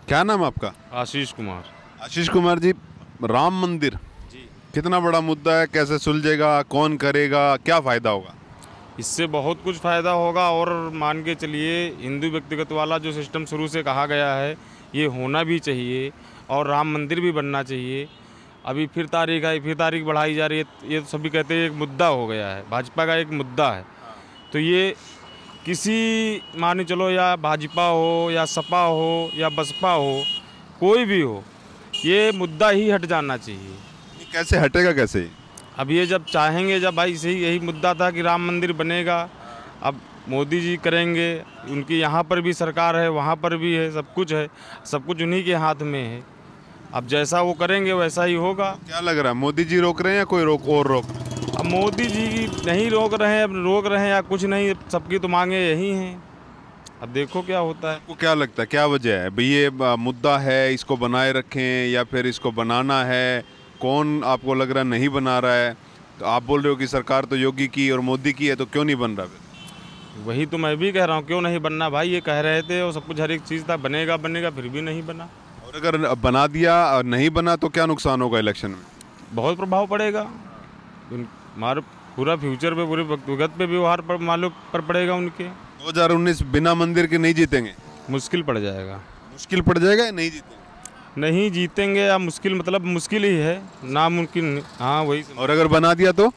क्या नाम है आपका? आशीष कुमार। आशीष कुमार जी, राम मंदिर जी, कितना बड़ा मुद्दा है, कैसे सुलझेगा, कौन करेगा, क्या फायदा होगा? इससे बहुत कुछ फ़ायदा होगा और मान के चलिए हिंदू व्यक्तिगत वाला जो सिस्टम शुरू से कहा गया है ये होना भी चाहिए और राम मंदिर भी बनना चाहिए। अभी फिर तारीख आई, फिर तारीख बढ़ाई जा रही है। ये तो सभी कहते हैं एक मुद्दा हो गया है, भाजपा का एक मुद्दा है। तो ये किसी मान के चलो या भाजपा हो या सपा हो या बसपा हो, कोई भी हो, ये मुद्दा ही हट जाना चाहिए। ये कैसे हटेगा, कैसे? अब ये जब चाहेंगे, जब भाई सही यही मुद्दा था कि राम मंदिर बनेगा, अब मोदी जी करेंगे, उनकी यहाँ पर भी सरकार है, वहाँ पर भी है, सब कुछ है, सब कुछ उन्हीं के हाथ में है। अब जैसा वो करेंगे वैसा ही होगा। क्या लग रहा है, मोदी जी रोक रहे हैं या कोई रोक? अब मोदी जी नहीं रोक रहे हैं, अब रोक रहे हैं या कुछ नहीं, सबकी तो मांगे यही हैं। अब देखो क्या होता है। आपको क्या लगता है, क्या वजह है भाई? ये मुद्दा है, इसको बनाए रखें या फिर इसको बनाना है? कौन आपको लग रहा है नहीं बना रहा है? तो आप बोल रहे हो कि सरकार तो योगी की और मोदी की है, तो क्यों नहीं बन रहा फिर? वही तो मैं भी कह रहा हूँ, क्यों नहीं बनना भाई? ये कह रहे थे और सब कुछ हर एक चीज़ था, बनेगा बनेगा, फिर भी नहीं बना। और अगर बना दिया और नहीं बना तो क्या नुकसान होगा इलेक्शन में? बहुत प्रभाव पड़ेगा हमारे पूरा फ्यूचर पे, पूरे व्यक्तिगत पे व्यवहार पर मालूम पर पड़ेगा उनके। 2019 बिना मंदिर के नहीं जीतेंगे? मुश्किल पड़ जाएगा। मुश्किल पड़ जाएगा या नहीं जीतेंगे? नहीं जीतेंगे या मुश्किल, मतलब मुश्किल ही है, नामुमकिन नहीं। हाँ वही। और अगर बना दिया तो?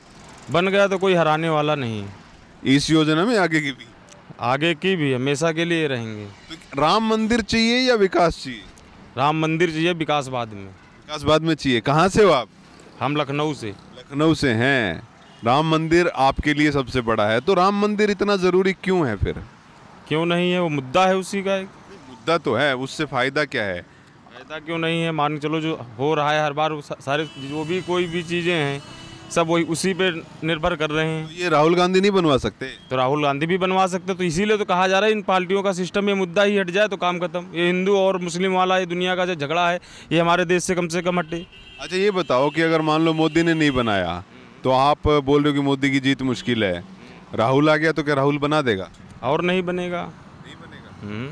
बन गया तो कोई हराने वाला नहीं। इस योजना में आगे की भी? आगे की भी हमेशा के लिए रहेंगे। तो राम मंदिर चाहिए या विकास चाहिए? राम मंदिर चाहिए, विकास बाद में। विकास बाद में चाहिए। कहाँ से हो आप? हम लखनऊ से। लखनऊ से हैं। राम मंदिर आपके लिए सबसे बड़ा है, तो राम मंदिर इतना ज़रूरी क्यों है फिर? क्यों नहीं है, वो मुद्दा है उसी का एक। मुद्दा तो है, उससे फ़ायदा क्या है? फायदा क्यों नहीं है? मान के चलो जो हो रहा है हर बार, वो सारे जो भी कोई भी चीज़ें हैं सब वही उसी पे निर्भर कर रहे हैं। तो ये राहुल गांधी नहीं बनवा सकते? तो राहुल गांधी भी बनवा सकते, तो इसीलिए तो कहा जा रहा है इन पार्टियों का सिस्टम, ये मुद्दा ही हट जाए तो काम खत्म। ये हिंदू और मुस्लिम वाला ये दुनिया का जो झगड़ा है ये हमारे देश से कम हटे। अच्छा ये बताओ कि अगर मान लो मोदी ने नहीं बनाया तो आप बोल रहे हो कि मोदी की जीत मुश्किल है, राहुल आ गया तो क्या राहुल बना देगा? और नहीं बनेगा। नहीं बनेगा।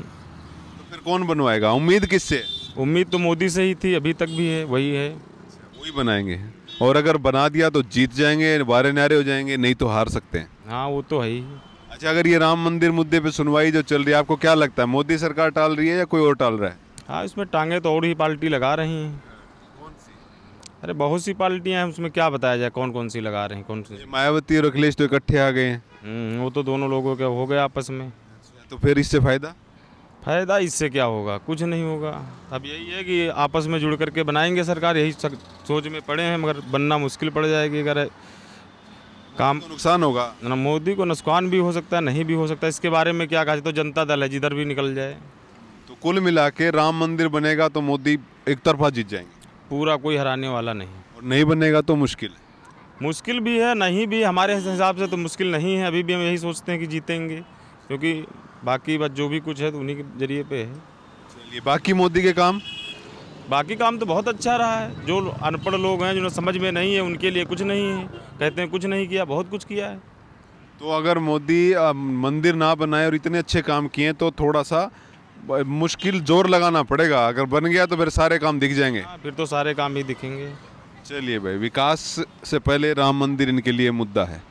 तो फिर कौन बनवाएगा? उम्मीद किससे? उम्मीद तो मोदी से ही थी, अभी तक भी है, वही है। वही बनाएंगे। और अगर बना दिया तो जीत जाएंगे, वारे न्यारे हो जाएंगे, नहीं तो हार सकते हैं। हाँ वो तो है ही। अच्छा, अगर ये राम मंदिर मुद्दे पे सुनवाई जो चल रही है, आपको क्या लगता है, मोदी सरकार टाल रही है या कोई और टाल रहा है? हाँ इसमें टांगे तो और ही पार्टी लगा रही हैं। कौन सी? अरे बहुत सी पार्टियां हैं, उसमें क्या बताया जाए कौन कौन सी लगा रही हैं, कौन सी। मायावती और अखिलेश तो इकट्ठे आ गए हैं। वो तो दोनों लोगों के हो गए आपस में। तो फिर इससे फायदा? फायदा इससे क्या होगा? कुछ नहीं होगा। अब यही है कि आपस में जुड़ करके बनाएंगे सरकार, यही सोच में पड़े हैं, मगर बनना मुश्किल पड़ जाएगी अगर काम। तो नुकसान होगा ना, मोदी को नुकसान भी हो सकता है, नहीं भी हो सकता है। इसके बारे में क्या कहा जाए, तो जनता दल है, जिधर भी निकल जाए। तो कुल मिला के राम मंदिर बनेगा तो मोदी एक तरफा जीत जाएंगे? पूरा कोई हराने वाला नहीं। और नहीं बनेगा तो मुश्किल है? मुश्किल भी है, नहीं भी। हमारे हिसाब से तो मुश्किल नहीं है, अभी भी हम यही सोचते हैं कि जीतेंगे, क्योंकि बाकी बात जो भी कुछ है तो उन्हीं के जरिए पे है। चलिए, बाकी मोदी के काम? बाकी काम तो बहुत अच्छा रहा है। जो अनपढ़ लोग हैं, जिन्हें समझ में नहीं है, उनके लिए कुछ नहीं है। कहते हैं कुछ नहीं किया, बहुत कुछ किया है। तो अगर मोदी मंदिर ना बनाए और इतने अच्छे काम किए तो थोड़ा सा मुश्किल, जोर लगाना पड़ेगा। अगर बन गया तो फिर सारे काम दिख जाएंगे। हाँ, फिर तो सारे काम ही दिखेंगे। चलिए भाई, विकास से पहले राम मंदिर इनके लिए मुद्दा है।